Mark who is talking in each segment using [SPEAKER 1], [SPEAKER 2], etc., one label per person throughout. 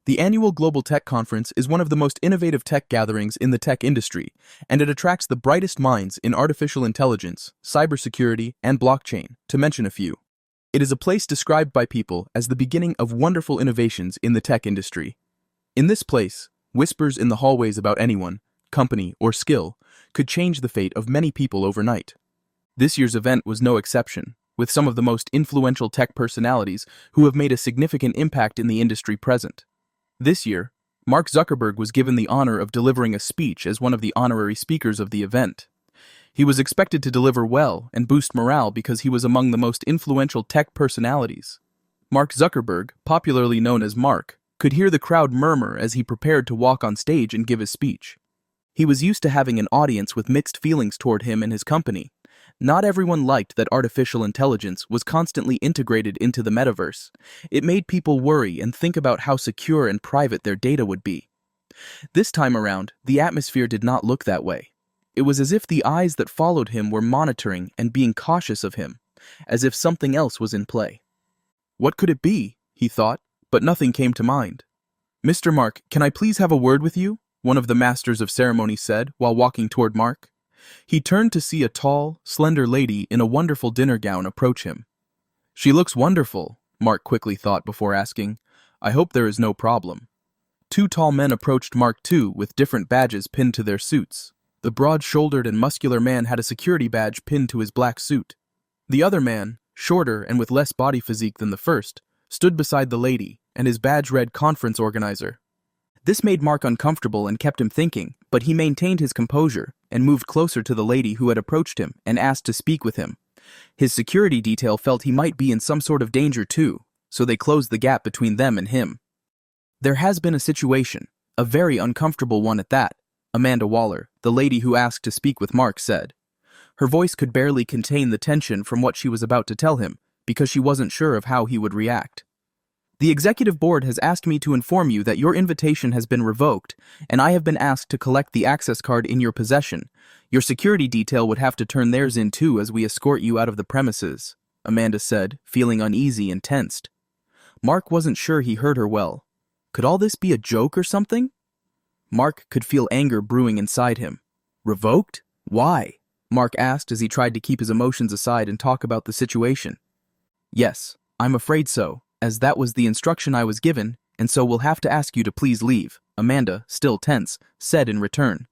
[SPEAKER 1] The annual Global Tech Conference is one of the most innovative tech gatherings in the tech industry, and it attracts the brightest minds in artificial intelligence, cybersecurity, and blockchain, to mention a few. It is a place described by people as the beginning of wonderful innovations in the tech industry. In this place, whispers in the hallways about anyone, company, or skill could change the fate of many people overnight. This year's event was no exception, with some of the most influential tech personalities who have made a significant impact in the industry present. This year, Mark Zuckerberg was given the honor of delivering a speech as one of the honorary speakers of the event. He was expected to deliver well and boost morale because he was among the most influential tech personalities. Mark Zuckerberg, popularly known as Mark, could hear the crowd murmur as he prepared to walk on stage and give his speech. He was used to having an audience with mixed feelings toward him and his company. Not everyone liked that artificial intelligence was constantly integrated into the metaverse. It made people worry and think about how secure and private their data would be. This time around, the atmosphere did not look that way. It was as if the eyes that followed him were monitoring and being cautious of him, as if something else was in play. What could it be? He thought, but nothing came to mind. "Mr. Mark, can I please have a word with you?" one of the masters of ceremony said while walking toward Mark. He turned to see a tall, slender lady in a wonderful dinner gown approach him. "She looks wonderful," Mark quickly thought before asking, "I hope there is no problem." Two tall men approached Mark too with different badges pinned to their suits. The broad-shouldered and muscular man had a security badge pinned to his black suit. The other man, shorter and with less body physique than the first, stood beside the lady, and his badge read Conference Organizer. This made Mark uncomfortable and kept him thinking, but he maintained his composure and moved closer to the lady who had approached him and asked to speak with him. His security detail felt he might be in some sort of danger too, so they closed the gap between them and him. "There has been a situation, a very uncomfortable one at that," Amanda Waller, the lady who asked to speak with Mark, said. Her voice could barely contain the tension from what she was about to tell him because she wasn't sure of how he would react. "The executive board has asked me to inform you that your invitation has been revoked, and I have been asked to collect the access card in your possession. Your security detail would have to turn theirs in too as we escort you out of the premises," Amanda said, feeling uneasy and tensed. Mark wasn't sure he heard her well. Could all this be a joke or something? Mark could feel anger brewing inside him. "Revoked? Why?" Mark asked as he tried to keep his emotions aside and talk about the situation. "Yes, I'm afraid so, as that was the instruction I was given, and so we'll have to ask you to please leave," Amanda, still tense, said in return.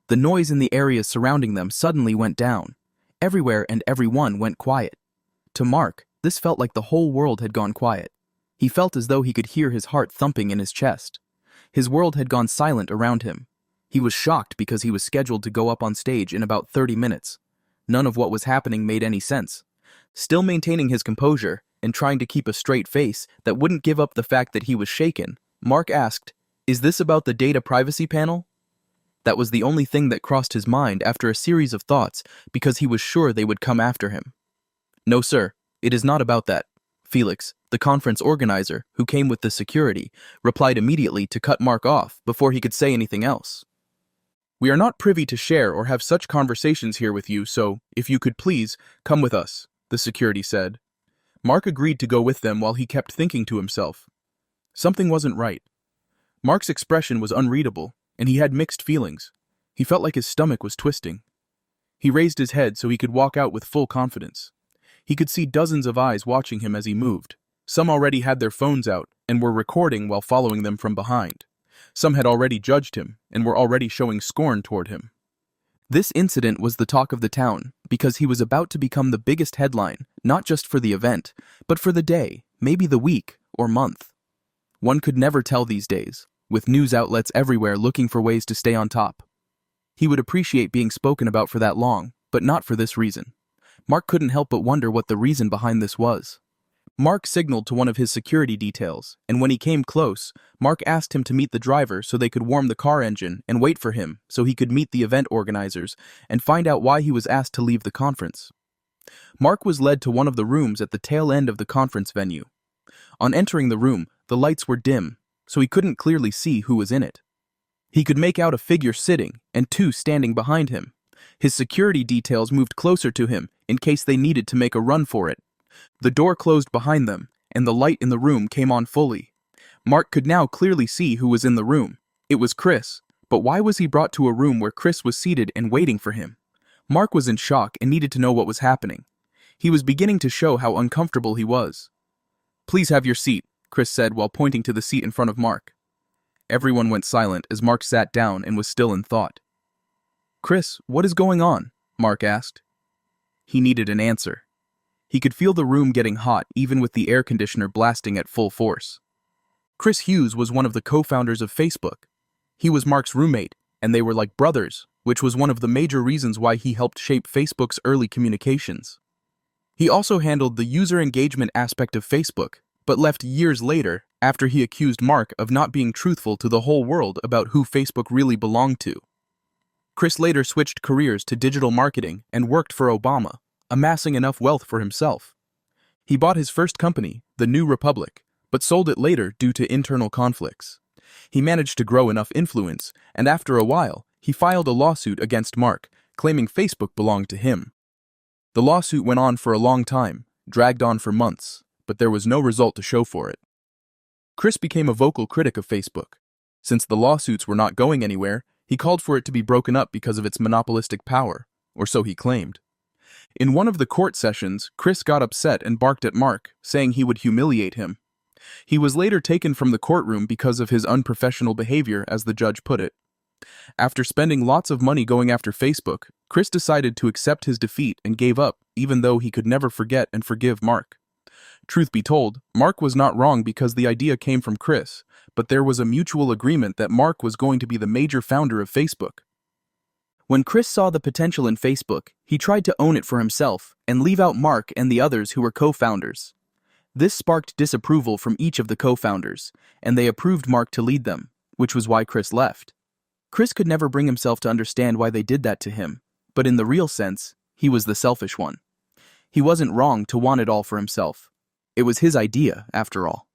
[SPEAKER 1] The noise in the areas surrounding them suddenly went down. Everywhere and everyone went quiet. To Mark, this felt like the whole world had gone quiet. He felt as though he could hear his heart thumping in his chest. His world had gone silent around him. He was shocked because he was scheduled to go up on stage in about 30 minutes. None of what was happening made any sense. Still maintaining his composure and trying to keep a straight face that wouldn't give up the fact that he was shaken, Mark asked, "Is this about the data privacy panel?" That was the only thing that crossed his mind after a series of thoughts because he was sure they would come after him. "No, sir, it is not about that." Felix, the conference organizer, who came with the security, replied immediately to cut Mark off before he could say anything else. "We are not privy to share or have such conversations here with you, so, if you could please, come with us," the security said. Mark agreed to go with them while he kept thinking to himself. Something wasn't right. Mark's expression was unreadable, and he had mixed feelings. He felt like his stomach was twisting. He raised his head so he could walk out with full confidence. He could see dozens of eyes watching him as he moved. Some already had their phones out and were recording while following them from behind. Some had already judged him and were already showing scorn toward him. This incident was the talk of the town because he was about to become the biggest headline, not just for the event, but for the day, maybe the week or month. One could never tell these days, with news outlets everywhere looking for ways to stay on top. He would appreciate being spoken about for that long, but not for this reason. Mark couldn't help but wonder what the reason behind this was. Mark signaled to one of his security details, and when he came close, Mark asked him to meet the driver so they could warm the car engine and wait for him so he could meet the event organizers and find out why he was asked to leave the conference. Mark was led to one of the rooms at the tail end of the conference venue. On entering the room, the lights were dim, so he couldn't clearly see who was in it. He could make out a figure sitting and two standing behind him. His security details moved closer to him in case they needed to make a run for it. The door closed behind them, and the light in the room came on fully. Mark could now clearly see who was in the room. It was Chris. But why was he brought to a room where Chris was seated and waiting for him? Mark was in shock and needed to know what was happening. He was beginning to show how uncomfortable he was. "Please have your seat," Chris said while pointing to the seat in front of Mark. Everyone went silent as Mark sat down and was still in thought. "Chris, what is going on?" Mark asked. He needed an answer. He could feel the room getting hot even with the air conditioner blasting at full force. Chris Hughes was one of the co-founders of Facebook. He was Mark's roommate, and they were like brothers, which was one of the major reasons why he helped shape Facebook's early communications. He also handled the user engagement aspect of Facebook, but left years later after he accused Mark of not being truthful to the whole world about who Facebook really belonged to. Chris later switched careers to digital marketing and worked for Obama, amassing enough wealth for himself. He bought his first company, the New Republic, but sold it later due to internal conflicts. He managed to grow enough influence, and after a while, he filed a lawsuit against Mark, claiming Facebook belonged to him. The lawsuit went on for a long time, dragged on for months, but there was no result to show for it. Chris became a vocal critic of Facebook. Since the lawsuits were not going anywhere, he called for it to be broken up because of its monopolistic power, or so he claimed. In one of the court sessions, Chris got upset and barked at Mark, saying he would humiliate him. He was later taken from the courtroom because of his unprofessional behavior, as the judge put it. After spending lots of money going after Facebook, Chris decided to accept his defeat and gave up, even though he could never forget and forgive Mark. Truth be told, Mark was not wrong because the idea came from Chris, but there was a mutual agreement that Mark was going to be the major founder of Facebook. When Chris saw the potential in Facebook, he tried to own it for himself and leave out Mark and the others who were co-founders. This sparked disapproval from each of the co-founders, and they approved Mark to lead them, which was why Chris left. Chris could never bring himself to understand why they did that to him, but in the real sense, he was the selfish one. He wasn't wrong to want it all for himself. It was his idea, after all.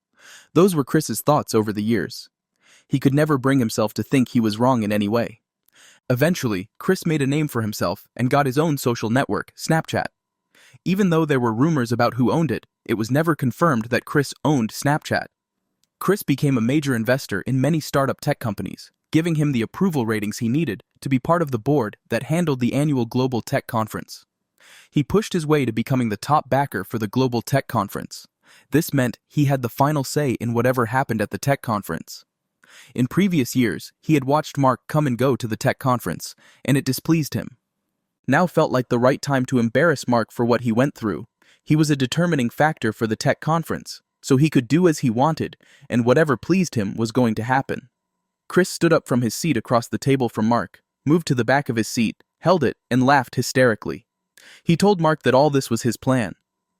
[SPEAKER 1] Those were Chris's thoughts over the years. He could never bring himself to think he was wrong in any way. Eventually, Chris made a name for himself and got his own social network, Snapchat. Even though there were rumors about who owned it, it was never confirmed that Chris owned Snapchat. Chris became a major investor in many startup tech companies, giving him the approval ratings he needed to be part of the board that handled the annual Global Tech Conference. He pushed his way to becoming the top backer for the Global Tech Conference. This meant he had the final say in whatever happened at the tech conference. In previous years, he had watched Mark come and go to the tech conference, and it displeased him. Now felt like the right time to embarrass Mark for what he went through. He was a determining factor for the tech conference, so he could do as he wanted, and whatever pleased him was going to happen. Chris stood up from his seat across the table from Mark, moved to the back of his seat, held it, and laughed hysterically. He told Mark that all this was his plan.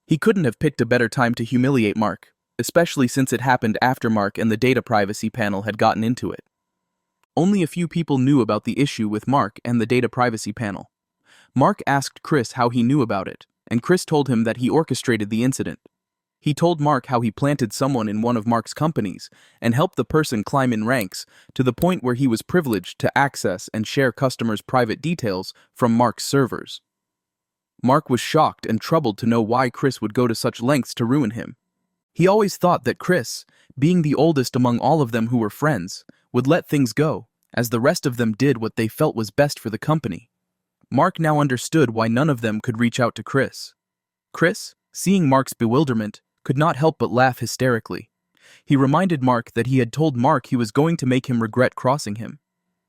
[SPEAKER 1] He couldn't have picked a better time to humiliate Mark, especially since it happened after Mark and the data privacy panel had gotten into it. Only a few people knew about the issue with Mark and the data privacy panel. Mark asked Chris how he knew about it, and Chris told him that he orchestrated the incident. He told Mark how he planted someone in one of Mark's companies and helped the person climb in ranks to the point where he was privileged to access and share customers' private details from Mark's servers. Mark was shocked and troubled to know why Chris would go to such lengths to ruin him. He always thought that Chris, being the oldest among all of them who were friends, would let things go, as the rest of them did what they felt was best for the company. Mark now understood why none of them could reach out to Chris. Chris, seeing Mark's bewilderment, could not help but laugh hysterically. He reminded Mark that he had told Mark he was going to make him regret crossing him.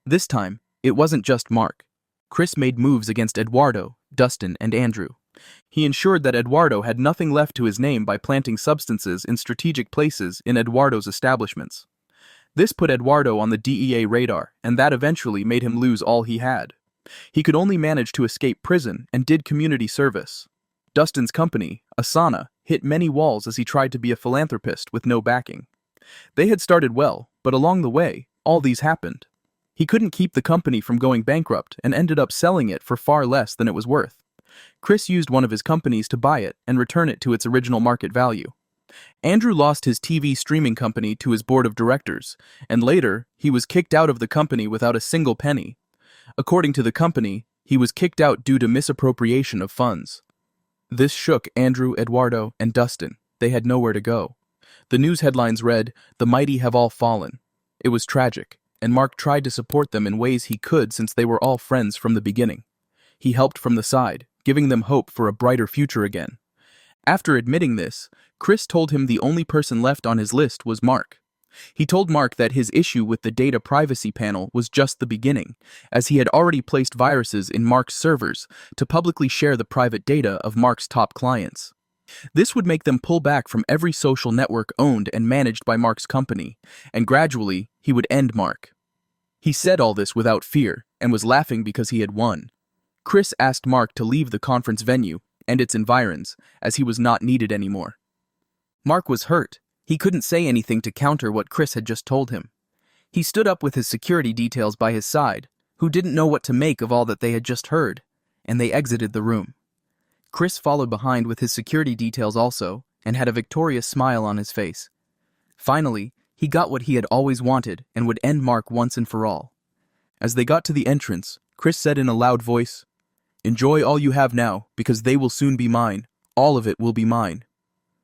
[SPEAKER 1] This time, it wasn't just Mark. Chris made moves against Eduardo, Dustin, and Andrew. He ensured that Eduardo had nothing left to his name by planting substances in strategic places in Eduardo's establishments. This put Eduardo on the DEA radar, and that eventually made him lose all he had. He could only manage to escape prison and did community service. Dustin's company, Asana, hit many walls as he tried to be a philanthropist with no backing. They had started well, but along the way, all these happened. He couldn't keep the company from going bankrupt and ended up selling it for far less than it was worth. Chris used one of his companies to buy it and return it to its original market value. Andrew lost his TV streaming company to his board of directors, and later, he was kicked out of the company without a single penny. According to the company, he was kicked out due to misappropriation of funds. This shook Andrew, Eduardo, and Dustin. They had nowhere to go. The news headlines read, "The mighty have all fallen." It was tragic, and Mark tried to support them in ways he could since they were all friends from the beginning. He helped from the side, giving them hope for a brighter future again. After admitting this, Chris told him the only person left on his list was Mark. He told Mark that his issue with the data privacy panel was just the beginning, as he had already placed viruses in Mark's servers to publicly share the private data of Mark's top clients. This would make them pull back from every social network owned and managed by Mark's company, and gradually, he would end Mark. He said all this without fear, and was laughing because he had won. Chris asked Mark to leave the conference venue and its environs, as he was not needed anymore. Mark was hurt. He couldn't say anything to counter what Chris had just told him. He stood up with his security details by his side, who didn't know what to make of all that they had just heard, and they exited the room. Chris followed behind with his security details also, and had a victorious smile on his face. Finally, he got what he had always wanted and would end Mark once and for all. As they got to the entrance, Chris said in a loud voice, "Enjoy all you have now, because they will soon be mine. All of it will be mine."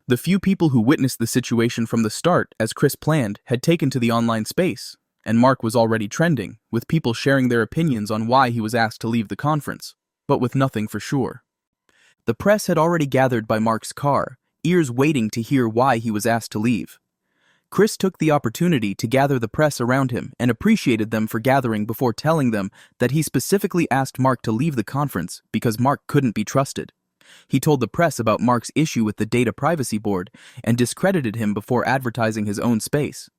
[SPEAKER 1] The few people who witnessed the situation from the start, as Chris planned, had taken to the online space, and Mark was already trending, with people sharing their opinions on why he was asked to leave the conference, but with nothing for sure. The press had already gathered by Mark's car, ears waiting to hear why he was asked to leave. Chris took the opportunity to gather the press around him and appreciated them for gathering before telling them that he specifically asked Mark to leave the conference because Mark couldn't be trusted. He told the press about Mark's issue with the Data Privacy Board and discredited him before advertising his own space.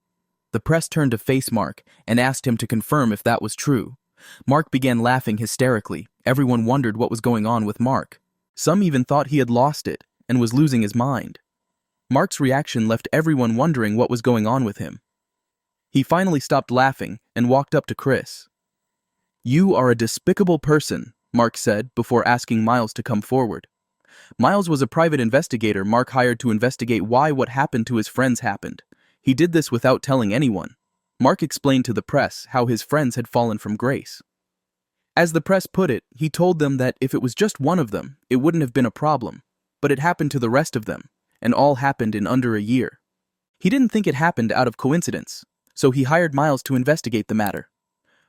[SPEAKER 1] The press turned to face Mark and asked him to confirm if that was true. Mark began laughing hysterically. Everyone wondered what was going on with Mark. Some even thought he had lost it and was losing his mind. Mark's reaction left everyone wondering what was going on with him. He finally stopped laughing and walked up to Chris. "You are a despicable person," Mark said before asking Miles to come forward. Miles was a private investigator Mark hired to investigate why what happened to his friends happened. He did this without telling anyone. Mark explained to the press how his friends had fallen from grace. As the press put it, he told them that if it was just one of them, it wouldn't have been a problem, but it happened to the rest of them, and all happened in under a year. He didn't think it happened out of coincidence, so he hired Miles to investigate the matter.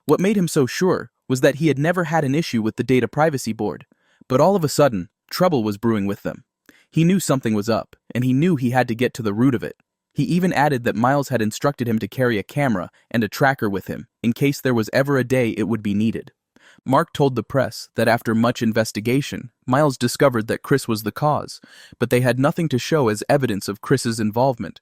[SPEAKER 1] What made him so sure was that he had never had an issue with the Data Privacy Board, but all of a sudden, trouble was brewing with them. He knew something was up, and he knew he had to get to the root of it. He even added that Miles had instructed him to carry a camera and a tracker with him, in case there was ever a day it would be needed. Mark told the press that after much investigation, Miles discovered that Chris was the cause, but they had nothing to show as evidence of Chris's involvement.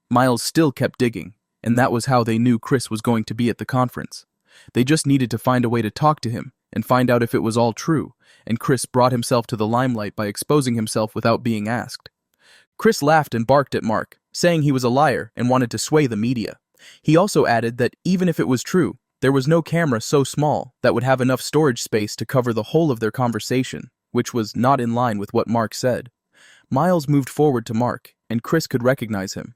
[SPEAKER 1] Miles still kept digging, and that was how they knew Chris was going to be at the conference. They just needed to find a way to talk to him and find out if it was all true, and Chris brought himself to the limelight by exposing himself without being asked. Chris laughed and barked at Mark, saying he was a liar and wanted to sway the media. He also added that even if it was true, there was no camera so small that would have enough storage space to cover the whole of their conversation, which was not in line with what Mark said. Miles moved forward to Mark, and Chris could recognize him.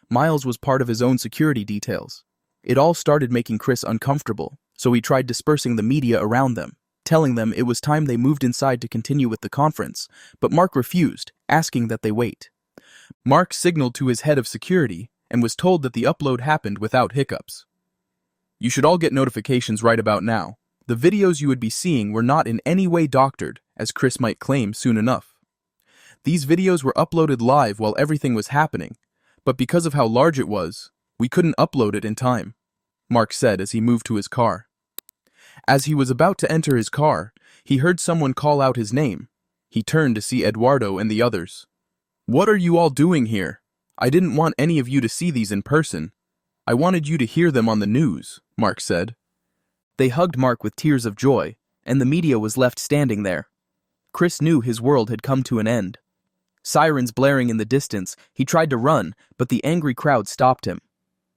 [SPEAKER 1] Miles was part of his own security details. It all started making Chris uncomfortable, so he tried dispersing the media around them, telling them it was time they moved inside to continue with the conference, but Mark refused, asking that they wait. Mark signaled to his head of security and was told that the upload happened without hiccups. "You should all get notifications right about now. The videos you would be seeing were not in any way doctored, as Chris might claim soon enough. These videos were uploaded live while everything was happening, but because of how large it was, we couldn't upload it in time," Mark said as he moved to his car. As he was about to enter his car, he heard someone call out his name. He turned to see Eduardo and the others. "What are you all doing here? I didn't want any of you to see these in person. I wanted you to hear them on the news," Mark said. They hugged Mark with tears of joy, and the media was left standing there. Chris knew his world had come to an end. Sirens blaring in the distance, he tried to run, but the angry crowd stopped him.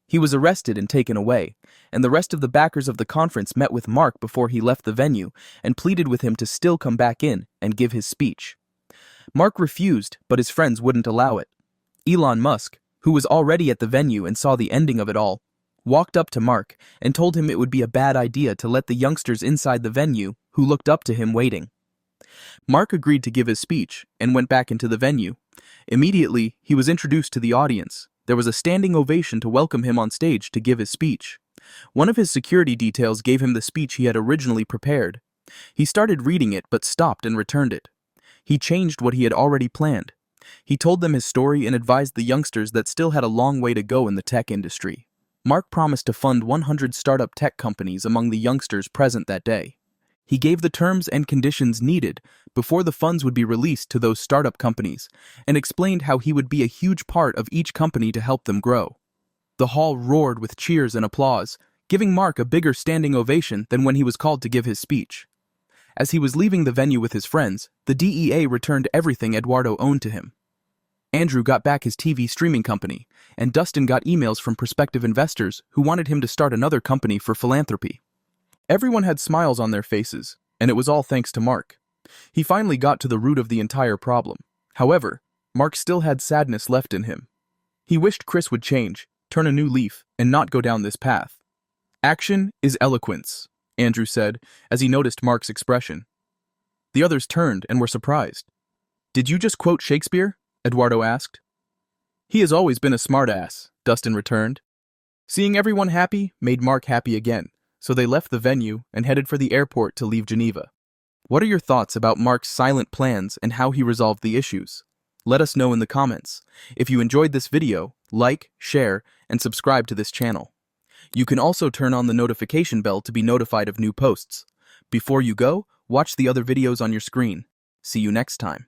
[SPEAKER 1] He was arrested and taken away, and the rest of the backers of the conference met with Mark before he left the venue and pleaded with him to still come back in and give his speech. Mark refused, but his friends wouldn't allow it. Elon Musk, who was already at the venue and saw the ending of it all, walked up to Mark and told him it would be a bad idea to let the youngsters inside the venue, who looked up to him, waiting. Mark agreed to give his speech and went back into the venue. Immediately, he was introduced to the audience, There was a standing ovation to welcome him on stage to give his speech. One of his security details gave him the speech he had originally prepared. He started reading it but stopped and returned it. He changed what he had already planned. He told them his story and advised the youngsters that still had a long way to go in the tech industry. Mark promised to fund 100 startup tech companies among the youngsters present that day. He gave the terms and conditions needed before the funds would be released to those startup companies and explained how he would be a huge part of each company to help them grow. The hall roared with cheers and applause, giving Mark a bigger standing ovation than when he was called to give his speech. As he was leaving the venue with his friends, the DEA returned everything Eduardo owned to him. Andrew got back his TV streaming company, and Dustin got emails from prospective investors who wanted him to start another company for philanthropy. Everyone had smiles on their faces, and it was all thanks to Mark. He finally got to the root of the entire problem. However, Mark still had sadness left in him. He wished Chris would change, turn a new leaf, and not go down this path. "Action is eloquence," Andrew said, as he noticed Mark's expression. The others turned and were surprised. "Did you just quote Shakespeare?" Eduardo asked. "He has always been a smartass," Dustin returned. Seeing everyone happy made Mark happy again, so they left the venue and headed for the airport to leave Geneva. What are your thoughts about Mark's silent plans and how he resolved the issues? Let us know in the comments. If you enjoyed this video, like, share, and subscribe to this channel. You can also turn on the notification bell to be notified of new posts. Before you go, watch the other videos on your screen. See you next time.